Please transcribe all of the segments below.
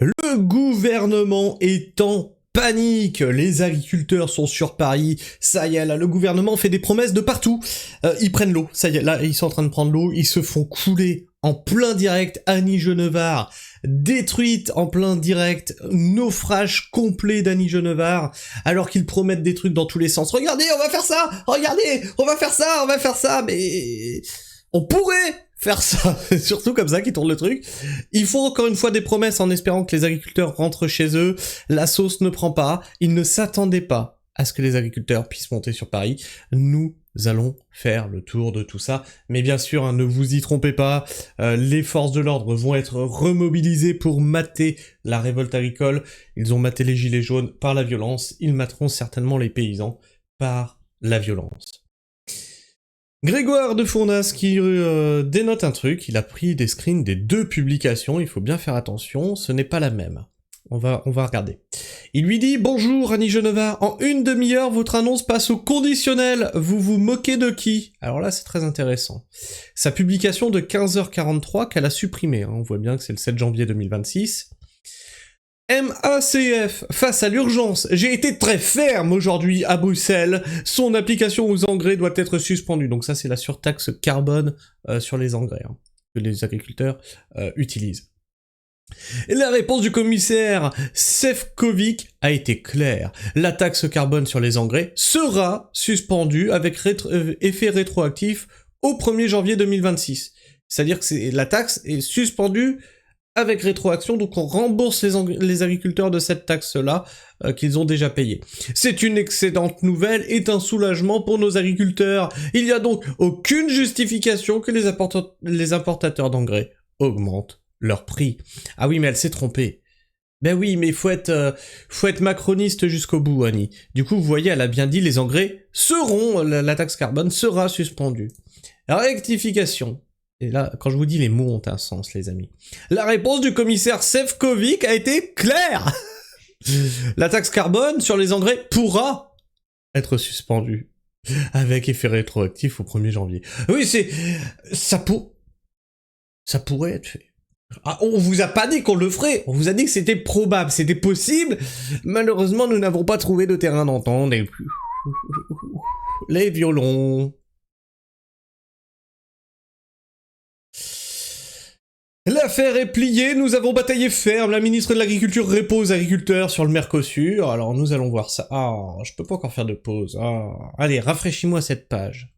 Le gouvernement est en panique, les agriculteurs sont sur Paris, ça y est, là, le gouvernement fait des promesses de partout. Ils prennent l'eau, ça y est, là, ils sont en train de prendre l'eau, ils se font couler en plein direct. Annie Genevard, détruite en plein direct, naufrage complet d'Annie Genevard, alors qu'ils promettent des trucs dans tous les sens. Regardez, on va faire ça, regardez, on va faire ça, mais on pourrait faire ça, c'est surtout comme ça qu'ils tournent le truc. Ils font encore une fois des promesses en espérant que les agriculteurs rentrent chez eux, la sauce ne prend pas, ils ne s'attendaient pas à ce que les agriculteurs puissent monter sur Paris. Nous allons faire le tour de tout ça, mais bien sûr, hein, ne vous y trompez pas, les forces de l'ordre vont être remobilisées pour mater la révolte agricole. Ils ont maté les gilets jaunes par la violence, ils materont certainement les paysans par la violence. Grégoire de Fournas qui dénote un truc, il a pris des screens des deux publications, il faut bien faire attention, ce n'est pas la même. On va regarder. Il lui dit « Bonjour Annie Genevard, en une demi-heure, votre annonce passe au conditionnel, vous vous moquez de qui ?» Alors là, c'est très intéressant. Sa publication de 15h43 qu'elle a supprimée, hein, on voit bien que c'est le 7 janvier 2026. MACF, face à l'urgence, j'ai été très ferme aujourd'hui à Bruxelles, son application aux engrais doit être suspendue. Donc ça c'est la surtaxe carbone sur les engrais, hein, que les agriculteurs utilisent. Et la réponse du commissaire Sefcovic a été claire. La taxe carbone sur les engrais sera suspendue avec effet rétroactif au 1er janvier 2026. C'est-à-dire que la taxe est suspendue avec rétroaction, donc on rembourse les agriculteurs de cette taxe-là qu'ils ont déjà payée. C'est une excellente nouvelle et un soulagement pour nos agriculteurs. Il n'y a donc aucune justification que les importateurs d'engrais augmentent leur prix. Ah oui, mais elle s'est trompée. Ben oui, mais faut être macroniste jusqu'au bout, Annie. Du coup, vous voyez, elle a bien dit, les engrais seront, la taxe carbone sera suspendue. Rectification. Et là, quand je vous dis, les mots ont un sens, les amis. La réponse du commissaire Sefcovic a été claire. La taxe carbone sur les engrais pourra être suspendue avec effet rétroactif au 1er janvier. Oui, ça pourrait être fait. Ah, on vous a pas dit qu'on le ferait, on vous a dit que c'était probable, c'était possible. Malheureusement, nous n'avons pas trouvé de terrain d'entente. Les violons. L'affaire est pliée, nous avons bataillé ferme, la ministre de l'Agriculture répond aux agriculteurs sur le Mercosur, alors nous allons voir ça. Ah, je peux pas encore faire de pause. Ah. Allez, rafraîchis-moi cette page.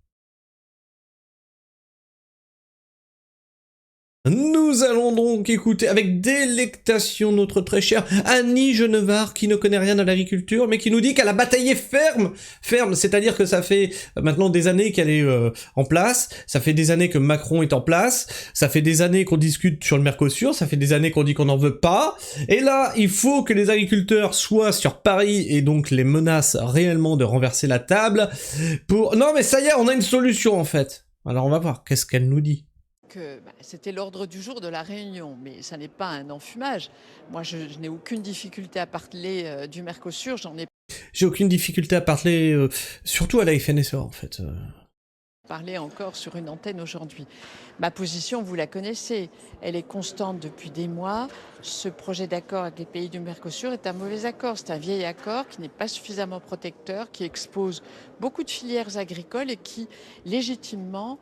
Nous allons donc écouter avec délectation notre très chère Annie Genevard qui ne connaît rien de l'agriculture mais qui nous dit qu'elle a bataillé ferme, c'est-à-dire que ça fait maintenant des années qu'elle est en place, ça fait des années que Macron est en place, ça fait des années qu'on discute sur le Mercosur, ça fait des années qu'on dit qu'on n'en veut pas, et là il faut que les agriculteurs soient sur Paris et donc les menacent réellement de renverser la table pour... Non mais ça y est, on a une solution en fait. Alors on va voir, qu'est-ce qu'elle nous dit. C'était l'ordre du jour de la réunion, mais ça n'est pas un enfumage. Moi, je n'ai aucune difficulté à parler du Mercosur, J'ai aucune difficulté à parler, surtout à la FNSEA en fait. Parler encore sur une antenne aujourd'hui. Ma position, vous la connaissez, elle est constante depuis des mois. Ce projet d'accord avec les pays du Mercosur est un mauvais accord. C'est un vieil accord qui n'est pas suffisamment protecteur, qui expose beaucoup de filières agricoles et qui, légitimement,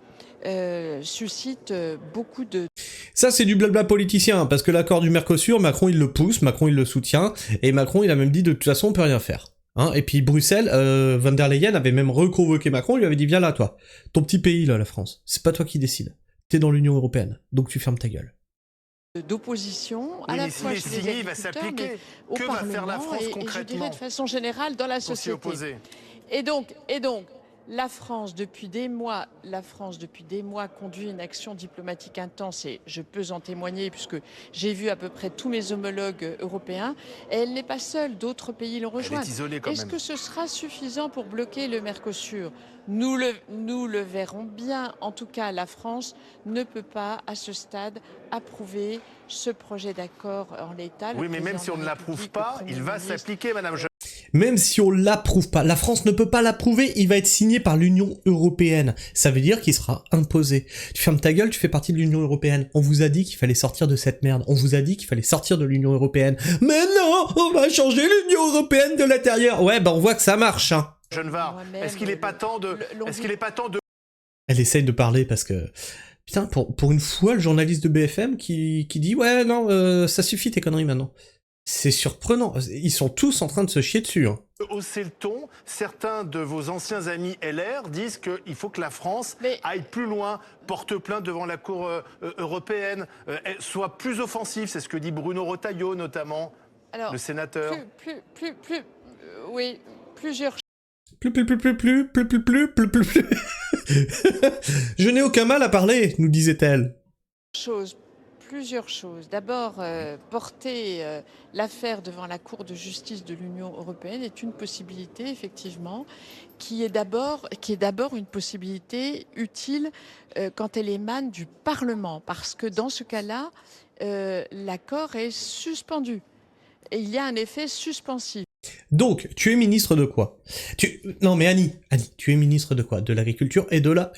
suscite beaucoup de... Ça, c'est du blabla politicien, parce que l'accord du Mercosur, Macron, il le pousse, Macron, il le soutient, et Macron, il a même dit de toute façon, on peut rien faire. Hein, et puis Bruxelles, Van der Leyen avait même reconvoqué Macron, il lui avait dit viens là toi, ton petit pays là, la France, c'est pas toi qui décide, t'es dans l'Union Européenne, donc tu fermes ta gueule. D'opposition à la fois chez les agriculteurs, mais au Parlement, va faire la France concrètement, et je dirais de façon générale dans la société. Et donc, la France, depuis des mois, conduit une action diplomatique intense et je peux en témoigner puisque j'ai vu à peu près tous mes homologues européens. Et elle n'est pas seule, d'autres pays l'ont rejointe. Est-ce que ce sera suffisant pour bloquer le Mercosur ? Nous le verrons bien. En tout cas, la France ne peut pas, à ce stade, approuver ce projet d'accord en l'état. Oui, mais même si on ne l'approuve pas, il va s'appliquer, Madame. même si on l'approuve pas, la France ne peut pas l'approuver, il va être signé par l'Union Européenne. Ça veut dire qu'il sera imposé. Tu fermes ta gueule, tu fais partie de l'Union Européenne. On vous a dit qu'il fallait sortir de cette merde. On vous a dit qu'il fallait sortir de l'Union Européenne. Mais non, on va changer l'Union Européenne de l'intérieur. Ouais, bah on voit que ça marche, hein. Genevard, est-ce qu'il n'est pas temps de... Elle essaye de parler parce que... Putain, pour une fois, le journaliste de BFM qui dit « Ouais, non, ça suffit tes conneries maintenant ». C'est surprenant, ils sont tous en train de se chier dessus. Hein. Hausser le ton, certains de vos anciens amis LR disent qu'il faut que la France aille plus loin, porte plainte devant la Cour européenne, soit plus offensive, c'est ce que dit Bruno Retailleau notamment, le sénateur. Oui, plusieurs plus. Je n'ai aucun mal à parler, nous disait-elle. Plusieurs choses. D'abord, porter l'affaire devant la Cour de justice de l'Union européenne est une possibilité, effectivement, qui est d'abord une possibilité utile quand elle émane du Parlement, parce que dans ce cas-là, l'accord est suspendu. Et il y a un effet suspensif. Donc, tu es ministre de quoi? Non mais Annie, tu es ministre de quoi? De l'agriculture et de la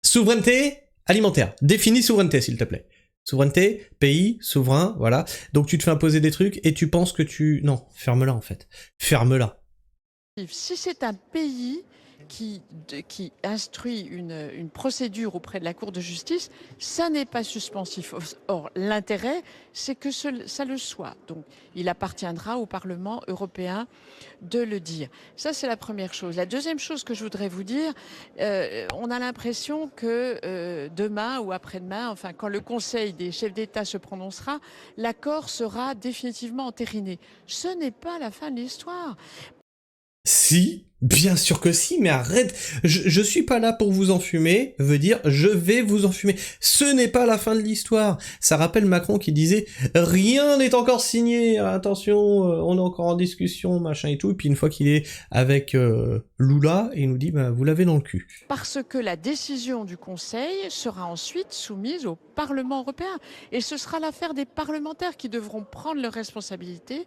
souveraineté alimentaire. Définis souveraineté, s'il te plaît. Souveraineté, pays, souverain, voilà. Donc tu te fais imposer des trucs et tu penses que tu... Non, ferme-la en fait. Ferme-la. Si c'est un pays qui instruit une procédure auprès de la Cour de justice, ça n'est pas suspensif. Or, l'intérêt, c'est que ça le soit. Donc, il appartiendra au Parlement européen de le dire. Ça, c'est la première chose. La deuxième chose que je voudrais vous dire, on a l'impression que demain ou après-demain, enfin, quand le Conseil des chefs d'État se prononcera, l'accord sera définitivement entériné. Ce n'est pas la fin de l'histoire. Si, bien sûr que si, mais arrête, je suis pas là pour vous enfumer, veut dire je vais vous enfumer. Ce n'est pas la fin de l'histoire. Ça rappelle Macron qui disait rien n'est encore signé, attention, on est encore en discussion, machin et tout, et puis une fois qu'il est avec Lula, il nous dit bah vous l'avez dans le cul. Parce que la décision du Conseil sera ensuite soumise au Parlement européen, et ce sera l'affaire des parlementaires qui devront prendre leurs responsabilités.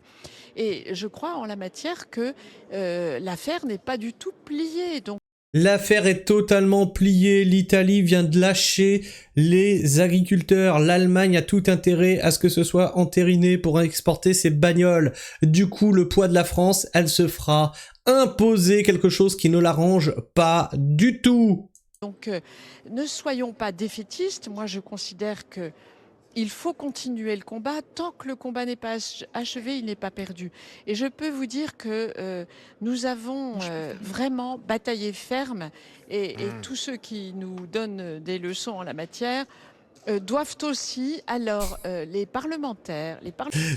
Et je crois en la matière que l'affaire n'est pas du tout pliée. Donc... L'affaire est totalement pliée, l'Italie vient de lâcher les agriculteurs, l'Allemagne a tout intérêt à ce que ce soit entériné pour exporter ses bagnoles. Du coup, le poids de la France, elle se fera imposer quelque chose qui ne l'arrange pas du tout. Donc, ne soyons pas défaitistes, moi je considère que il faut continuer le combat. Tant que le combat n'est pas achevé, il n'est pas perdu. Et je peux vous dire que nous avons vraiment bataillé ferme et tous ceux qui nous donnent des leçons en la matière doivent aussi, alors les parlementaires...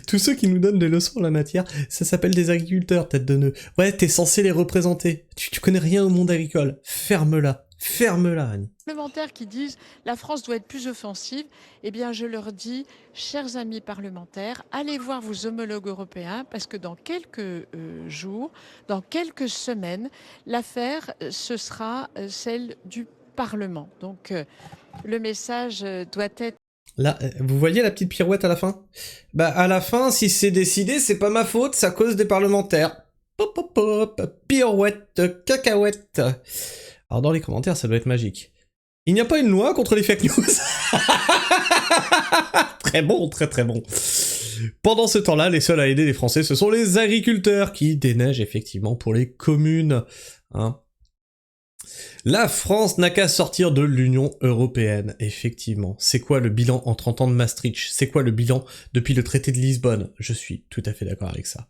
Tous ceux qui nous donnent des leçons en la matière, ça s'appelle des agriculteurs, tête de nœud. Ouais, t'es censé les représenter. Tu connais rien au monde agricole. Ferme-la. Ferme-la, Annie. Les parlementaires qui disent la France doit être plus offensive, eh bien je leur dis, chers amis parlementaires, allez voir vos homologues européens parce que dans quelques jours, dans quelques semaines, l'affaire, ce sera celle du Parlement. Donc le message doit être... Là, vous voyez la petite pirouette à la fin? Bah à la fin, si c'est décidé, c'est pas ma faute, c'est à cause des parlementaires. Pop, pop, pop, pirouette, cacahuète. Alors dans les commentaires, ça doit être magique. Il n'y a pas une loi contre les fake news. Très bon, très très bon. Pendant ce temps-là, les seuls à aider les Français, ce sont les agriculteurs qui déneigent effectivement pour les communes. Hein. La France n'a qu'à sortir de l'Union Européenne, effectivement. C'est quoi le bilan en 30 ans de Maastricht? C'est quoi le bilan depuis le traité de Lisbonne? Je suis tout à fait d'accord avec ça.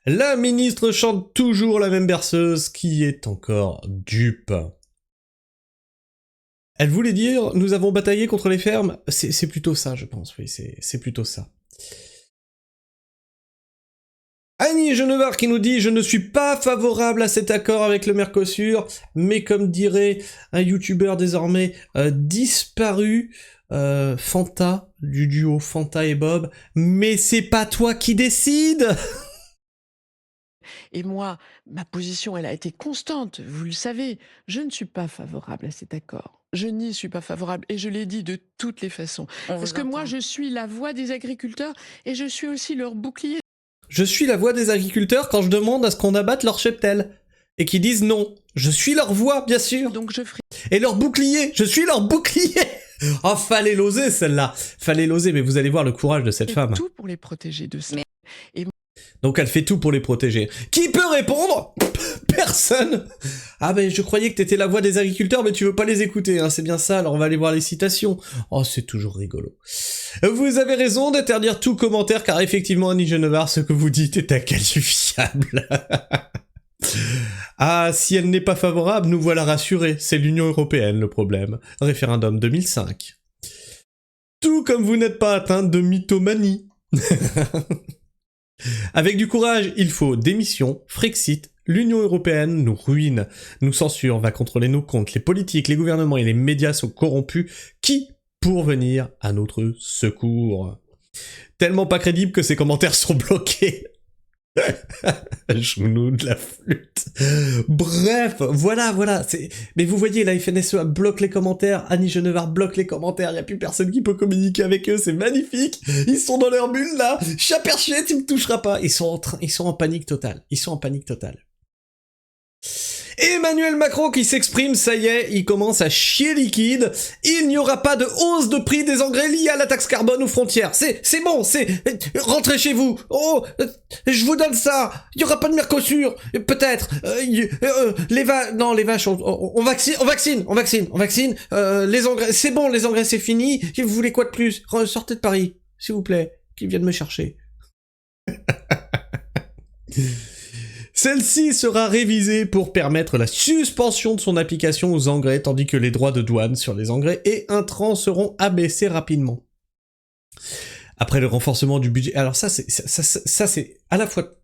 La ministre chante toujours la même berceuse qui est encore dupe. Elle voulait dire « Nous avons bataillé contre les fermes ». C'est plutôt ça, je pense, oui, c'est plutôt ça. Annie Genevard qui nous dit « Je ne suis pas favorable à cet accord avec le Mercosur, mais comme dirait un youtubeur désormais disparu, Fanta, du duo Fanta et Bob, mais c'est pas toi qui décides !» Et moi, ma position, elle a été constante, vous le savez. Je ne suis pas favorable à cet accord. Je n'y suis pas favorable et je l'ai dit de toutes les façons. Parce que moi, je suis la voix des agriculteurs et je suis aussi leur bouclier. Je suis la voix des agriculteurs quand je demande à ce qu'on abatte leur cheptel. Et qui disent non. Je suis leur voix, bien sûr. Donc je ferai... Et leur bouclier. Je suis leur bouclier. Oh, fallait l'oser, celle-là. Fallait l'oser, mais vous allez voir le courage de cette femme. Tout pour les protéger de ça. Donc elle fait tout pour les protéger. Qui peut répondre? Personne. Ah ben je croyais que t'étais la voix des agriculteurs, mais tu veux pas les écouter, hein, c'est bien ça, alors on va aller voir les citations. Oh, c'est toujours rigolo. Vous avez raison d'interdire tout commentaire, car effectivement, Annie Genevard, ce que vous dites est inqualifiable. Ah, si elle n'est pas favorable, nous voilà rassurés, c'est l'Union Européenne le problème. Référendum 2005. Tout comme vous n'êtes pas atteinte de mythomanie. Avec du courage, il faut démission, Frexit, l'Union Européenne nous ruine, nous censure, va contrôler nos comptes, les politiques, les gouvernements et les médias sont corrompus, qui pour venir à notre secours. Tellement pas crédible que ces commentaires sont bloqués. Genou de la flûte. Bref, voilà. Mais vous voyez, la FNSEA bloque les commentaires, Annie Genevard bloque les commentaires, y a plus personne qui peut communiquer avec eux, c'est magnifique. Ils sont dans leur bulle là. Chat perché, tu me toucheras pas. Ils sont en panique totale. Emmanuel Macron qui s'exprime, ça y est, il commence à chier liquide. Il n'y aura pas de hausse de prix des engrais liés à la taxe carbone aux frontières. C'est bon, rentrez chez vous. Oh, je vous donne ça. Il n'y aura pas de Mercosur, peut-être. Les vaches, on vaccine. Les engrais, c'est bon, les engrais c'est fini. Vous voulez quoi de plus? Sortez de Paris, s'il vous plaît, qu'ils viennent me chercher. Celle-ci sera révisée pour permettre la suspension de son application aux engrais, tandis que les droits de douane sur les engrais et intrants seront abaissés rapidement. Après le renforcement du budget... Alors ça c'est à la fois...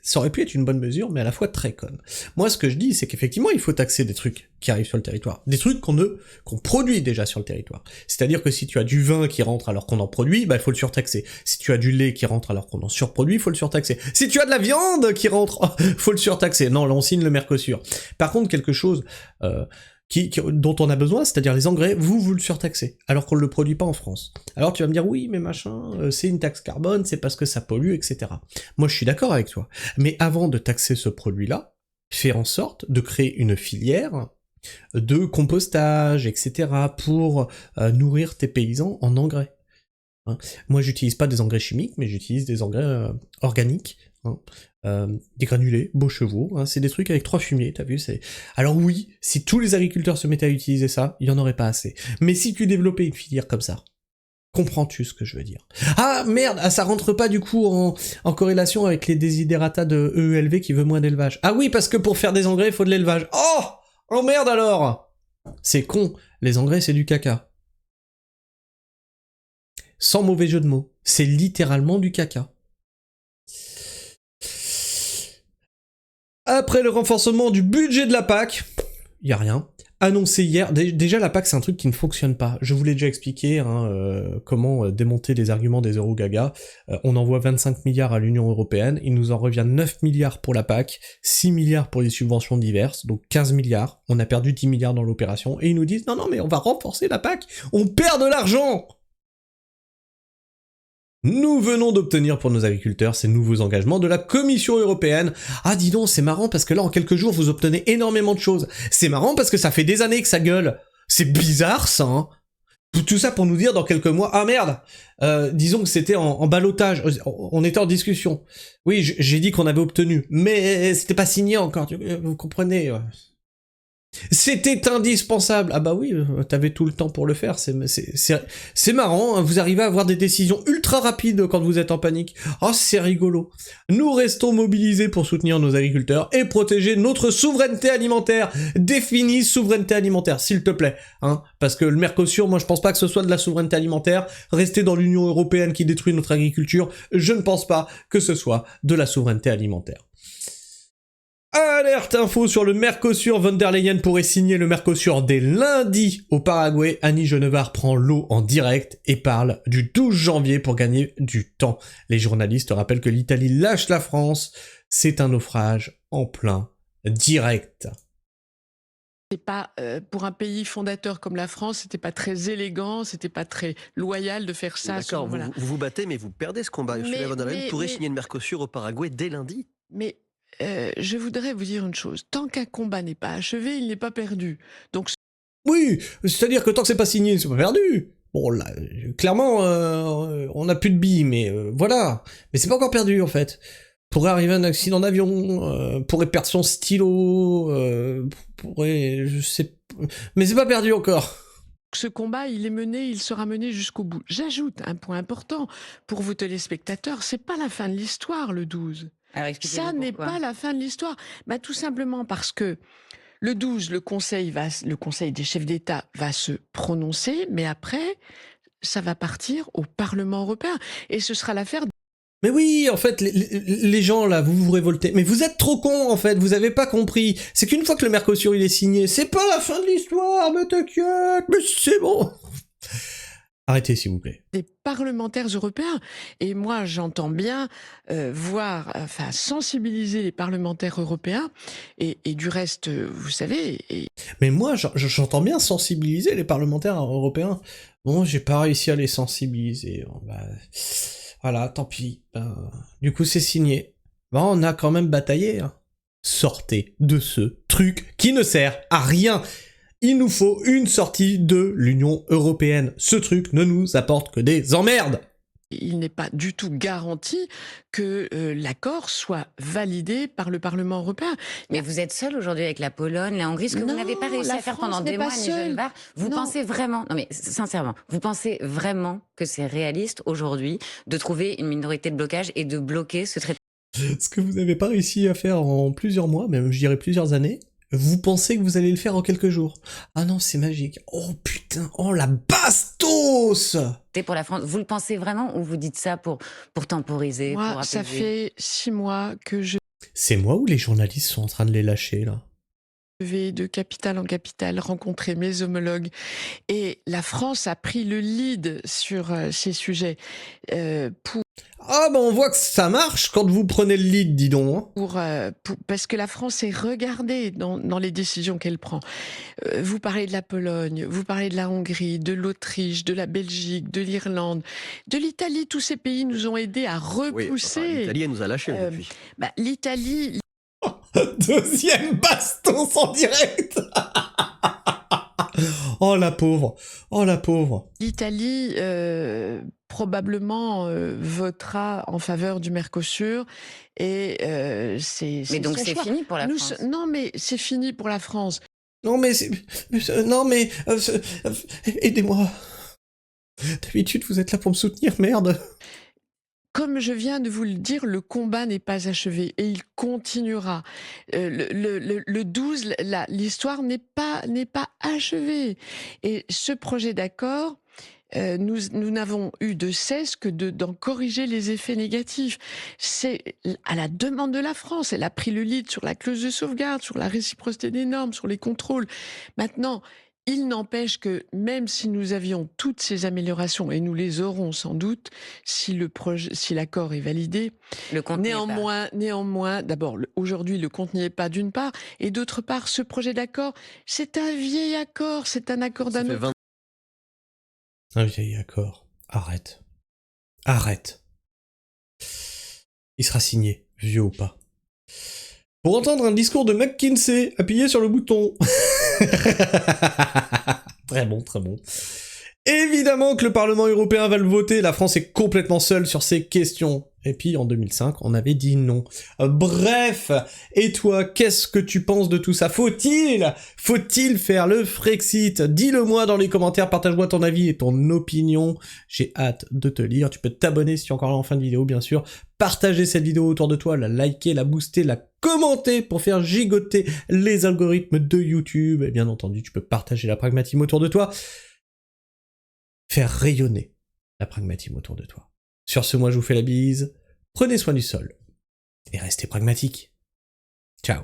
Ça aurait pu être une bonne mesure, mais à la fois très conne. Moi, ce que je dis, c'est qu'effectivement, il faut taxer des trucs qui arrivent sur le territoire. Des trucs qu'on produit déjà sur le territoire. C'est-à-dire que si tu as du vin qui rentre alors qu'on en produit, bah, il faut le surtaxer. Si tu as du lait qui rentre alors qu'on en surproduit, il faut le surtaxer. Si tu as de la viande qui rentre, faut le surtaxer. Non, là, on signe le Mercosur. Par contre, quelque chose, dont on a besoin, c'est-à-dire les engrais, vous le surtaxez, alors qu'on ne le produit pas en France. Alors tu vas me dire, oui, mais machin, c'est une taxe carbone, c'est parce que ça pollue, etc. Moi, je suis d'accord avec toi. Mais avant de taxer ce produit-là, fais en sorte de créer une filière de compostage, etc., pour nourrir tes paysans en engrais. Hein. Moi, j'utilise pas des engrais chimiques, mais j'utilise des engrais organiques, hein. Des granulés, beaux chevaux, hein, c'est des trucs avec 3 fumiers, t'as vu, c'est... Alors oui, si tous les agriculteurs se mettaient à utiliser ça, il y en aurait pas assez. Mais si tu développais une filière comme ça, comprends-tu ce que je veux dire? Ah merde, ça rentre pas du coup en corrélation avec les desiderata de EELV qui veut moins d'élevage. Ah oui, parce que pour faire des engrais, il faut de l'élevage. Oh merde alors! C'est con, les engrais c'est du caca. Sans mauvais jeu de mots, c'est littéralement du caca. Après le renforcement du budget de la PAC, y a rien. Annoncé hier, déjà la PAC c'est un truc qui ne fonctionne pas. Je vous l'ai déjà expliqué, comment démonter les arguments des Eurogaga. On envoie 25 milliards à l'Union Européenne, il nous en revient 9 milliards pour la PAC, 6 milliards pour les subventions diverses, donc 15 milliards. On a perdu 10 milliards dans l'opération, et ils nous disent non mais on va renforcer la PAC, on perd de l'argent! Nous venons d'obtenir pour nos agriculteurs ces nouveaux engagements de la Commission européenne. Ah dis donc, c'est marrant parce que là en quelques jours vous obtenez énormément de choses. C'est marrant parce que ça fait des années que ça gueule. C'est bizarre ça, hein. Tout ça pour nous dire dans quelques mois, ah merde, disons que c'était en ballottage, on était en discussion. Oui, j'ai dit qu'on avait obtenu, mais c'était pas signé encore, vous comprenez. C'était indispensable. Ah bah oui, t'avais tout le temps pour le faire, c'est marrant, hein, vous arrivez à avoir des décisions ultra rapides quand vous êtes en panique. Oh, c'est rigolo. Nous restons mobilisés pour soutenir nos agriculteurs et protéger notre souveraineté alimentaire. Définis souveraineté alimentaire, s'il te plaît, hein, parce que le Mercosur, moi je pense pas que ce soit de la souveraineté alimentaire. Rester dans l'Union Européenne qui détruit notre agriculture, je ne pense pas que ce soit de la souveraineté alimentaire. Alerte info sur le Mercosur, von der Leyen pourrait signer le Mercosur dès lundi au Paraguay. Annie Genevard prend l'eau en direct et parle du 12 janvier pour gagner du temps. Les journalistes rappellent que l'Italie lâche la France. C'est un naufrage en plein direct. C'est pas pour un pays fondateur comme la France, c'était pas très élégant, c'était pas très loyal de faire ça. D'accord, vous vous battez, mais vous perdez ce combat. Ursula von der Leyen pourrait signer le Mercosur au Paraguay dès lundi. Mais je voudrais vous dire une chose. Tant qu'un combat n'est pas achevé, il n'est pas perdu. Donc oui, c'est-à-dire que tant que c'est pas signé, c'est pas perdu. Bon, là, clairement, on n'a plus de billes, mais voilà. Mais c'est pas encore perdu, en fait. Pourrait arriver un accident d'avion, pourrait perdre son stylo, pourrait... je sais... Mais c'est pas perdu encore. ce combat, il sera mené jusqu'au bout. J'ajoute un point important pour vous téléspectateurs, c'est pas la fin de l'histoire, le 12. Alors, ça n'est pas la fin de l'histoire. Bah, tout simplement parce que le 12, le Conseil des chefs d'État va se prononcer, mais après, ça va partir au Parlement européen. Et ce sera l'affaire... Mais oui, en fait, les gens là, vous vous révoltez. Mais vous êtes trop cons, en fait, vous avez pas compris. C'est qu'une fois que le Mercosur il est signé, c'est pas la fin de l'histoire, mais t'inquiète, mais c'est bon. Arrêtez, s'il vous plaît. Des parlementaires européens. Et moi, j'entends bien sensibiliser les parlementaires européens. Et du reste, vous savez... Mais moi, j'entends bien sensibiliser les parlementaires européens. Bon, j'ai pas réussi à les sensibiliser. Bon, bah... Voilà, tant pis. Du coup, c'est signé. Bon, on a quand même bataillé. Hein. Sortez de ce truc qui ne sert à rien. Il nous faut une sortie de l'Union européenne. Ce truc ne nous apporte que des emmerdes. Il n'est pas du tout garanti que l'accord soit validé par le Parlement européen. Mais vous êtes seul aujourd'hui avec la Pologne, la Hongrie, ce que vous n'avez pas réussi à faire pendant des mois, ni Jeanne Barr. Vous pensez vraiment, non mais sincèrement, vous pensez vraiment que c'est réaliste aujourd'hui de trouver une minorité de blocage et de bloquer ce traité? Ce que vous n'avez pas réussi à faire en plusieurs mois, même je dirais plusieurs années, vous pensez que vous allez le faire en quelques jours. Ah non, c'est magique. Oh putain, oh la bastos! Pour la France, vous le pensez vraiment ou vous dites ça pour temporiser? Moi, pour ça fait 6 mois que je... C'est moi ou les journalistes sont en train de les lâcher, là? Je vais de capitale en capitale rencontrer mes homologues. Et la France a pris le lead sur ces sujets pour... Ah bah on voit que ça marche quand vous prenez le lead, dis donc. Parce que la France est regardée dans les décisions qu'elle prend. Vous parlez de la Pologne, vous parlez de la Hongrie, de l'Autriche, de la Belgique, de l'Irlande, de l'Italie. Tous ces pays nous ont aidés à repousser. Oui, l'Italie nous a lâchés depuis. L'Italie... Deuxième bastos en direct. Oh la pauvre, oh la pauvre. L'Italie probablement votera en faveur du Mercosur et c'est... Mais donc c'est fini pour la France. Non mais c'est fini pour la France. Non mais aidez-moi. D'habitude vous êtes là pour me soutenir, merde. Comme je viens de vous le dire, le combat n'est pas achevé et il continuera. Le 12, l'histoire n'est pas achevée. Et ce projet d'accord, nous n'avons eu de cesse que d'en corriger les effets négatifs. C'est à la demande de la France. Elle a pris le lead sur la clause de sauvegarde, sur la réciprocité des normes, sur les contrôles. Maintenant, il n'empêche que même si nous avions toutes ces améliorations, et nous les aurons sans doute, si l'accord est validé, néanmoins, d'abord, aujourd'hui, le compte n'y est pas d'une part, et d'autre part, ce projet d'accord, c'est un vieil accord, c'est un accord d'un autre. Un vieil accord. Arrête. Arrête. Il sera signé, vieux ou pas. Pour entendre un discours de McKinsey, appuyez sur le bouton. Très bon, très bon. Évidemment que le Parlement européen va le voter, la France est complètement seule sur ces questions. Et puis en 2005, on avait dit non. Bref, et toi, qu'est-ce que tu penses de tout ça? Faut-il faire le Frexit? Dis-le-moi dans les commentaires, partage-moi ton avis et ton opinion. J'ai hâte de te lire. Tu peux t'abonner si tu es encore là en fin de vidéo, bien sûr. Partager cette vidéo autour de toi, la liker, la booster, la commenter pour faire gigoter les algorithmes de YouTube. Et bien entendu, tu peux partager la pragmatisme autour de toi. Faire rayonner la pragmatisme autour de toi. Sur ce, moi je vous fais la bise, prenez soin du sol, et restez pragmatiques. Ciao.